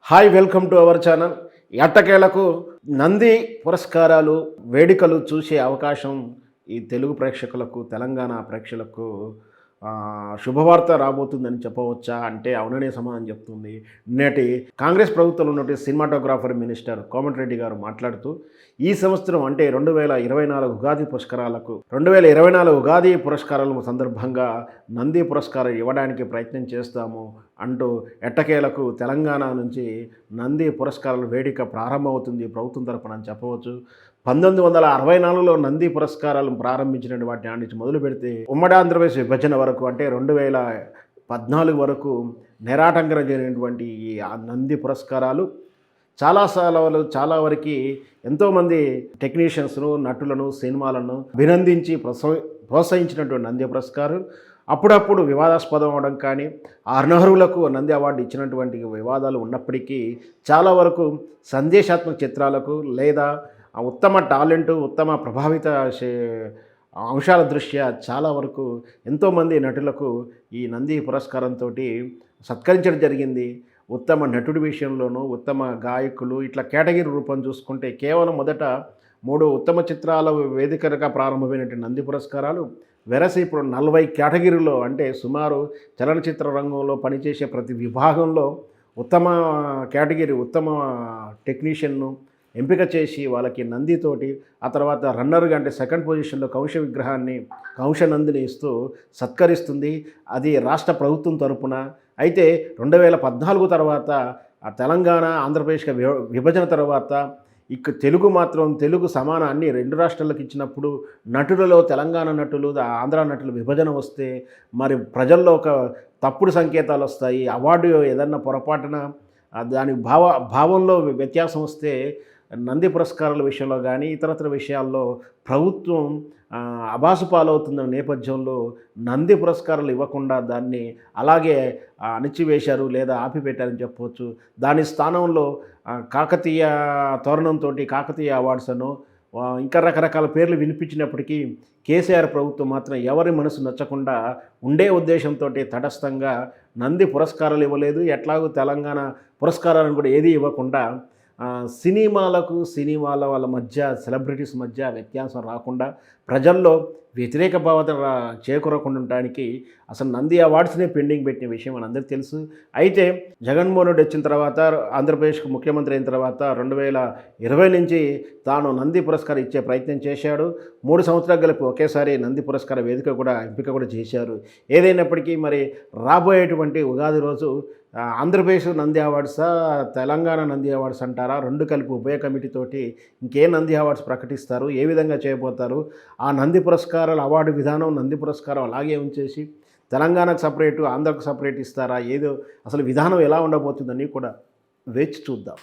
Hi, welcome to our channel. ఎట్టకేలకు నంది పురస్కారాలు వేడుకలు చూసే అవకాశం ఈ తెలుగు ప్రేక్షకులకు, తెలంగాణ ప్రేక్షకులకు శుభవార్త రాబోతుందని చెప్పవచ్చా అంటే అవుననే సమాధానం చెప్తుంది. నేటి కాంగ్రెస్ ప్రభుత్వంలో ఉన్నటువంటి సినిమాటోగ్రాఫర్ మినిస్టర్ కోమటిరెడ్డి గారు మాట్లాడుతూ, ఈ సంవత్సరం అంటే 2024 ఉగాది పురస్కారాలకు 2024 ఉగాది పురస్కారాల సందర్భంగా నంది పురస్కారం ఇవ్వడానికి ప్రయత్నం చేస్తాము అంటూ ఎట్టకేలకు తెలంగాణ నుంచి నంది పురస్కారాల వేడుక ప్రారంభమవుతుంది ప్రభుత్వం తరపున అని చెప్పవచ్చు. 1964లో నంది పురస్కారాలు ప్రారంభించినటువంటి వాటి నుంచి మొదలు పెడితే ఉమ్మడి ఆంధ్రప్రదేశ్ విభజన వరకు అంటే 2014 వరకు నిరాటంకరం జరిగినటువంటి ఈ నంది పురస్కారాలు చాలా వరకు ఎంతోమంది టెక్నీషియన్స్ను, నటులను, సినిమాలను అభినందించి ప్రోత్సహించినటువంటి నంది పురస్కారం అప్పుడప్పుడు వివాదాస్పదం అవడం కానీ, అనర్హులకు నంది అవార్డు ఇచ్చినటువంటి వివాదాలు ఉన్నప్పటికీ చాలా వరకు సందేశాత్మక చిత్రాలకు లేదా ఉత్తమ టాలెంటు, ఉత్తమ ప్రభావిత అంశాల దృష్ట్యా చాలా వరకు ఎంతోమంది నటులకు ఈ నంది పురస్కారంతో సత్కరించడం జరిగింది. ఉత్తమ నటుడి విషయంలోనూ, ఉత్తమ గాయకులు ఇట్లా కేటగిరీ రూపం చూసుకుంటే కేవలం మొదట 3 ఉత్తమ చిత్రాల వేదికగా ప్రారంభమైనటువంటి నంది పురస్కారాలు వెరసి ఇప్పుడు 40 కేటగిరీలో అంటే సుమారు చలనచిత్ర రంగంలో పనిచేసే ప్రతి విభాగంలో ఉత్తమ కేటగిరీ, ఉత్తమ టెక్నీషియన్ను ఎంపిక చేసి వాళ్ళకి నందితోటి ఆ తర్వాత రన్నర్గా అంటే సెకండ్ పొజిషన్లో కౌశ నందిని ఇస్తూ సత్కరిస్తుంది. అది రాష్ట్ర ప్రభుత్వం తరపున. అయితే 2014 తర్వాత తెలంగాణ, ఆంధ్రప్రదేశ్గా విభజన తర్వాత తెలుగు సమాన అన్ని 2 రాష్ట్రాలకు ఇచ్చినప్పుడు నటులలో తెలంగాణ నటులు, ఆంధ్ర నటులు విభజన వస్తే మరి ప్రజల్లో ఒక తప్పుడు సంకేతాలు వస్తాయి. అవార్డు ఏదన్నా పొరపాటున దాని భావంలో వ్యత్యాసం వస్తే నంది పురస్కారాల విషయంలో కానీ ఇతరత్ర విషయాల్లో ప్రభుత్వం అబాసు పాలవుతున్న నేపథ్యంలో నంది పురస్కారాలు ఇవ్వకుండా దాన్ని అలాగే అణిచివేశారు లేదా ఆపిపెట్టారని చెప్పవచ్చు. దాని స్థానంలో కాకతీయ తోరణంతో కాకతీయ అవార్డ్స్ అను ఇంకా రకరకాల పేర్లు వినిపించినప్పటికీ కేసీఆర్ ప్రభుత్వం మాత్రం ఎవరి మనసు నచ్చకుండా ఉండే ఉద్దేశంతో తటస్థంగా నంది పురస్కారాలు ఇవ్వలేదు. ఎట్లాగూ తెలంగాణ పురస్కారాలను కూడా ఏది ఇవ్వకుండా సినిమాల వాళ్ళ మధ్య, సెలబ్రిటీస్ మధ్య వ్యత్యాసం రాకుండా ప్రజల్లో వ్యతిరేక భావన చేకూరకుండా ఉండడానికి అసలు నంది అవార్డ్స్నే పెండింగ్ పెట్టిన విషయం మనందరికీ తెలుసు. అయితే జగన్మోహన్ రెడ్డి వచ్చిన తర్వాత, ఆంధ్రప్రదేశ్కు ముఖ్యమంత్రి అయిన తర్వాత 2020 నుంచి తాను నంది పురస్కారం ఇచ్చే ప్రయత్నం చేశాడు. 3 సంవత్సరాలు కలిపి ఒకేసారి నంది పురస్కార వేదిక కూడా ఎంపిక కూడా చేశారు. ఏదైనప్పటికీ మరి రాబోయేటువంటి ఉగాది రోజు ఆంధ్రప్రదేశ్ నంది అవార్డ్సా, తెలంగాణ నంది అవార్డ్స్ అంటారా, 2 కలిపి ఉభయ కమిటీతోటి ఇంకే నంది అవార్డ్స్ ప్రకటిస్తారు, ఏ విధంగా చేయబోతారు, ఆ నంది పురస్కారాల అవార్డు విధానం, నంది పురస్కారం అలాగే ఉంచేసి తెలంగాణకు సపరేటు, ఆంధ్రకు సపరేట్ ఇస్తారా, ఏదో అసలు విధానం ఎలా ఉండబోతుందని కూడా వేచి చూద్దాం.